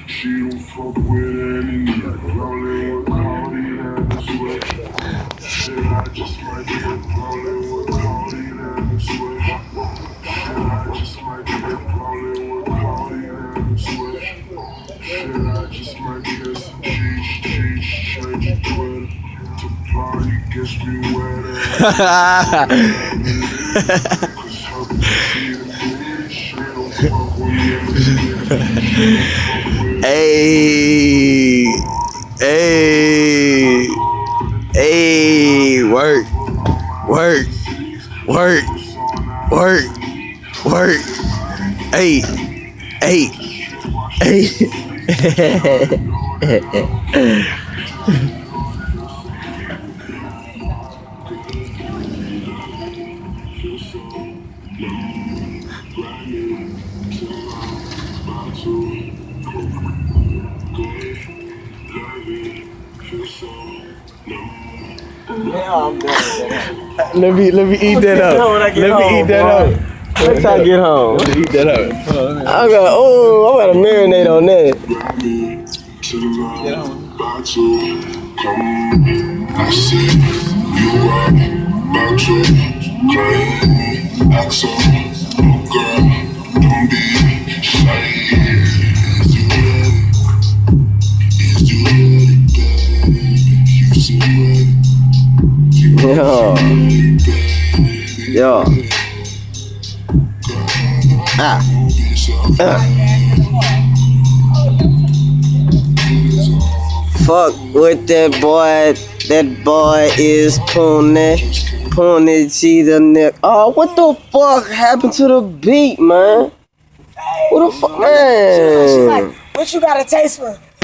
She don't fuck with any nigga. Rolling with Cody, that's what. Shit, I just might be rolling with Cody, that's what. Shit, I just might be rolling with Cody, that's what. Shit, I just might be some cheese, change it Twitter. To party gets me wetter. Cause her pussy the booty, she don't fuck with me. Hey, hey, hey, work, work, work, work, work. Hey, hey, hey. Let me eat that up. Let me eat that up. Wait till I get home. Let me eat that up. I'm gonna marinate on that. I said you are about to claim me. Ask her, oh girl, don't be shy. Is you ready? Is you ready, baby? You so ready? Yo. Fuck with that boy. That boy is Pony G the neck. Oh, what the fuck happened to the beat, man? What the fuck, man? She's like, what you got a taste for?